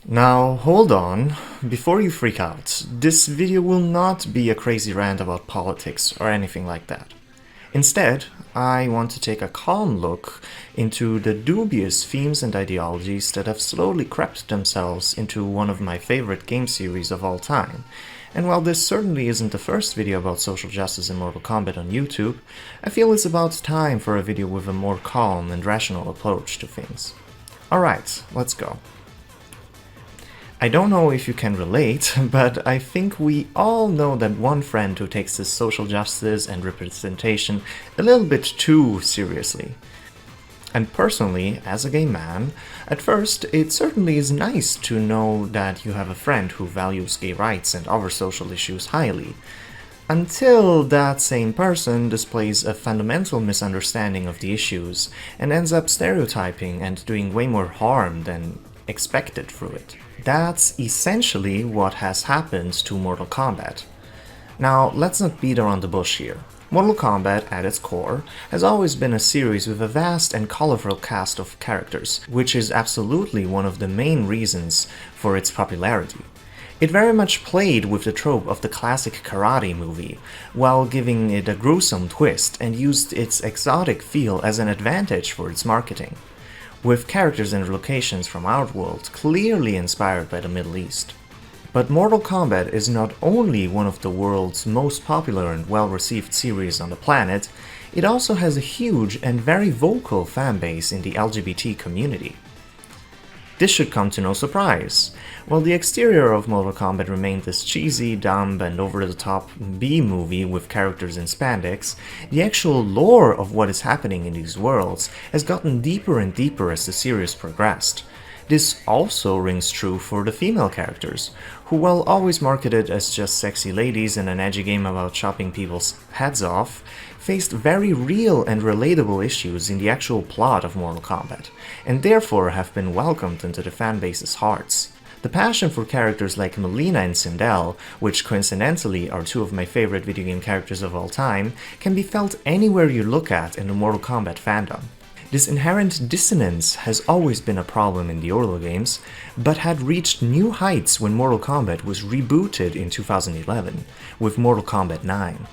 Now, hold on, before you freak out, this video will not be a crazy rant about politics or anything like that. Instead, I want to take a calm look into the dubious themes and ideologies that have slowly crept themselves into one of my favorite game series of all time. And while this certainly isn't the first video about social justice in Mortal Kombat on YouTube, I feel it's about time for a video with a more calm and rational approach to things. Alright, let's go. I don't know if you can relate, but I think we all know that one friend who takes this social justice and representation a little bit too seriously. And personally, as a gay man, at first it certainly is nice to know that you have a friend who values gay rights and other social issues highly. Until that same person displays a fundamental misunderstanding of the issues and ends up stereotyping and doing way more harm than expected through it. That's essentially what has happened to Mortal Kombat. Now, let's not beat around the bush here. Mortal Kombat, at its core, has always been a series with a vast and colorful cast of characters, which is absolutely one of the main reasons for its popularity. It very much played with the trope of the classic karate movie, while giving it a gruesome twist, and used its exotic feel as an advantage for its marketing, with characters and locations from our world clearly inspired by the Middle East. But Mortal Kombat is not only one of the world's most popular and well-received series on the planet, it also has a huge and very vocal fanbase in the LGBT community. This should come to no surprise. While the exterior of Mortal Kombat remained this cheesy, dumb, and over-the-top B-movie with characters in spandex, the actual lore of what is happening in these worlds has gotten deeper and deeper as the series progressed. This also rings true for the female characters, who, while always marketed as just sexy ladies in an edgy game about chopping people's heads off, faced very real and relatable issues in the actual plot of Mortal Kombat, and therefore have been welcomed into the fanbase's hearts. The passion for characters like Melina and Sindel, which coincidentally are two of my favorite video game characters of all time, can be felt anywhere you look at in the Mortal Kombat fandom. This inherent dissonance has always been a problem in the early games, but had reached new heights when Mortal Kombat was rebooted in 2011, with Mortal Kombat 9.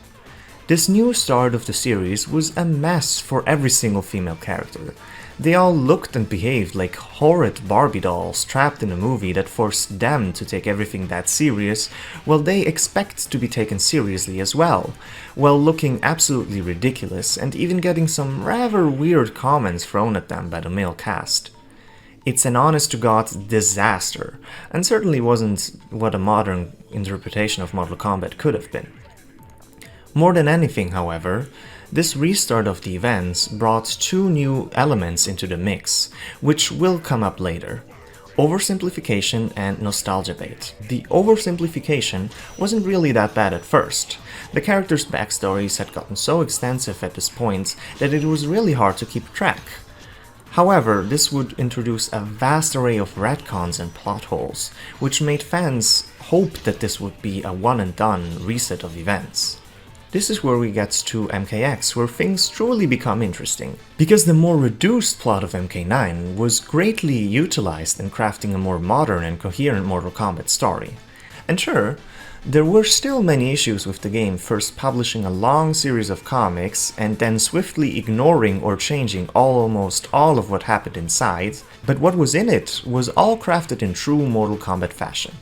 This new start of the series was a mess for every single female character. They all looked and behaved like horrid Barbie dolls trapped in a movie that forced them to take everything that serious, while they expect to be taken seriously as well, while looking absolutely ridiculous and even getting some rather weird comments thrown at them by the male cast. It's an honest-to-God disaster, and certainly wasn't what a modern interpretation of Mortal Kombat could have been. More than anything, however, this restart of the events brought two new elements into the mix, which will come up later: oversimplification and nostalgia bait. The oversimplification wasn't really that bad at first. The characters' backstories had gotten so extensive at this point that it was really hard to keep track. However, this would introduce a vast array of retcons and plot holes, which made fans hope that this would be a one-and-done reset of events. This is where we get to MKX, where things truly become interesting, because the more reduced plot of MK9 was greatly utilized in crafting a more modern and coherent Mortal Kombat story. And sure, there were still many issues with the game first publishing a long series of comics and then swiftly ignoring or changing almost all of what happened inside, but what was in it was all crafted in true Mortal Kombat fashion.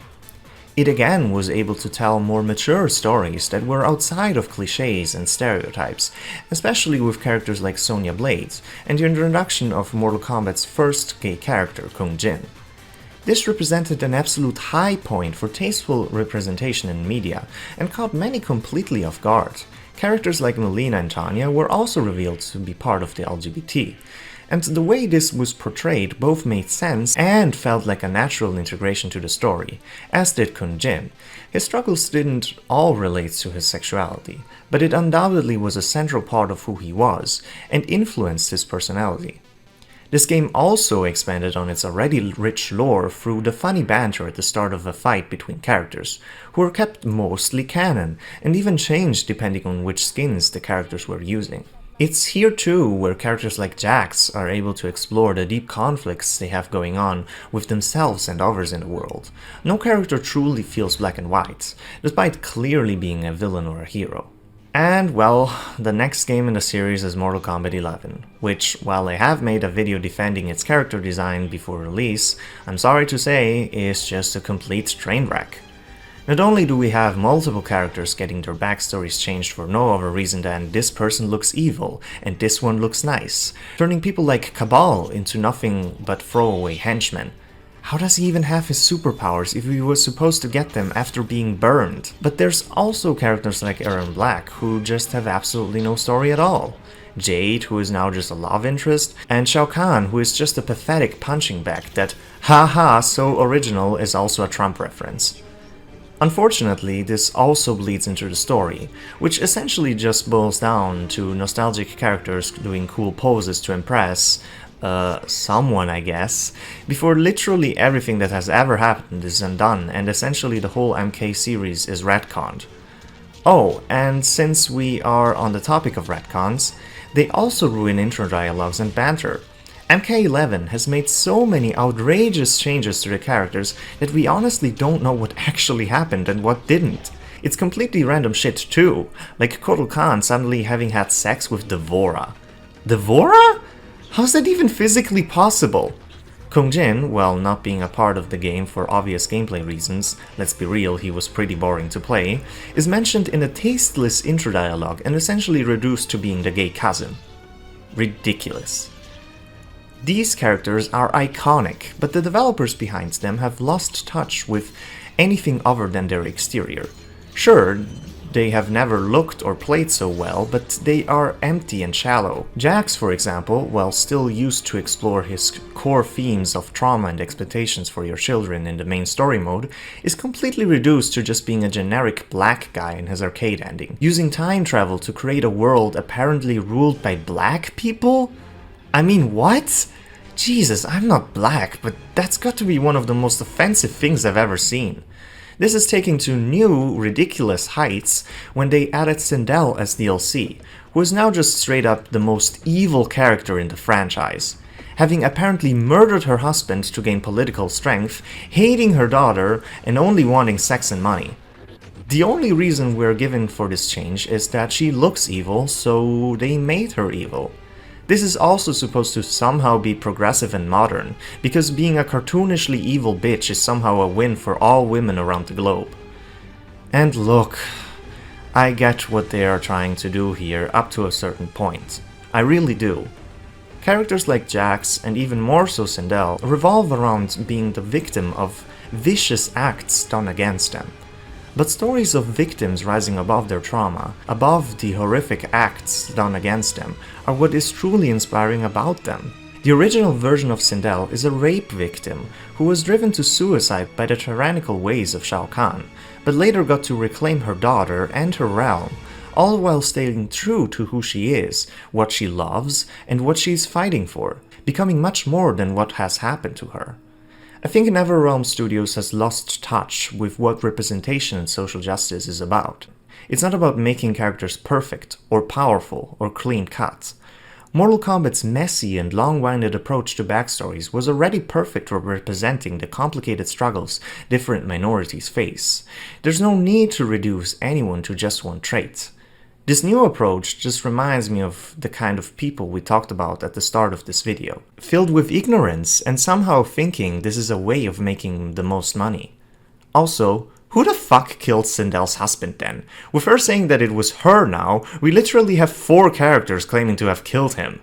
It again was able to tell more mature stories that were outside of cliches and stereotypes, especially with characters like Sonya Blade, and the introduction of Mortal Kombat's first gay character, Kung Jin. This represented an absolute high point for tasteful representation in media, and caught many completely off guard. Characters like Melina and Tanya were also revealed to be part of the LGBT, and the way this was portrayed both made sense and felt like a natural integration to the story, as did Kun Jin. His struggles didn't all relate to his sexuality, but it undoubtedly was a central part of who he was, and influenced his personality. This game also expanded on its already rich lore through the funny banter at the start of a fight between characters, who were kept mostly canon, and even changed depending on which skins the characters were using. It's here too where characters like Jax are able to explore the deep conflicts they have going on with themselves and others in the world. No character truly feels black and white, despite clearly being a villain or a hero. And well, the next game in the series is Mortal Kombat 11, which, while I have made a video defending its character design before release, I'm sorry to say is just a complete train wreck. Not only do we have multiple characters getting their backstories changed for no other reason than this person looks evil and this one looks nice, turning people like Cabal into nothing but throwaway henchmen. How does he even have his superpowers if he was supposed to get them after being burned? But there's also characters like Erron Black who just have absolutely no story at all. Jade, who is now just a love interest, and Shao Kahn, who is just a pathetic punching bag that, haha, so original, is also a Trump reference. Unfortunately, this also bleeds into the story, which essentially just boils down to nostalgic characters doing cool poses to impress someone, I guess, before literally everything that has ever happened is undone and essentially the whole MK series is retconned. Oh, and since we are on the topic of retcons, they also ruin intro dialogues and banter. MK11 has made so many outrageous changes to the characters that we honestly don't know what actually happened and what didn't. It's completely random shit too, like Kotal Khan suddenly having had sex with Devora. Devora? How's that even physically possible? Kung Jin, while not being a part of the game for obvious gameplay reasons, let's be real, he was pretty boring to play, is mentioned in a tasteless intro dialogue and essentially reduced to being the gay cousin. Ridiculous. These characters are iconic, but the developers behind them have lost touch with anything other than their exterior. Sure, they have never looked or played so well, but they are empty and shallow. Jax, for example, while still used to explore his core themes of trauma and expectations for your children in the main story mode, is completely reduced to just being a generic black guy in his arcade ending, using time travel to create a world apparently ruled by black people? I mean, what? Jesus, I'm not black, but that's got to be one of the most offensive things I've ever seen. This is taken to new, ridiculous heights when they added Sindel as DLC, who is now just straight up the most evil character in the franchise. Having apparently murdered her husband to gain political strength, hating her daughter, and only wanting sex and money. The only reason we're given for this change is that she looks evil, so they made her evil. This is also supposed to somehow be progressive and modern, because being a cartoonishly evil bitch is somehow a win for all women around the globe. And look, I get what they are trying to do here up to a certain point. I really do. Characters like Jax, and even more so Sindel, revolve around being the victim of vicious acts done against them. But stories of victims rising above their trauma, above the horrific acts done against them, are what is truly inspiring about them. The original version of Sindel is a rape victim who was driven to suicide by the tyrannical ways of Shao Kahn, but later got to reclaim her daughter and her realm, all while staying true to who she is, what she loves, and what she is fighting for, becoming much more than what has happened to her. I think NetherRealm Studios has lost touch with what representation and social justice is about. It's not about making characters perfect, or powerful, or clean-cut. Mortal Kombat's messy and long-winded approach to backstories was already perfect for representing the complicated struggles different minorities face. There's no need to reduce anyone to just one trait. This new approach just reminds me of the kind of people we talked about at the start of this video, filled with ignorance and somehow thinking this is a way of making the most money. Also, who the fuck killed Sindel's husband then? With her saying that it was her now, we literally have 4 characters claiming to have killed him.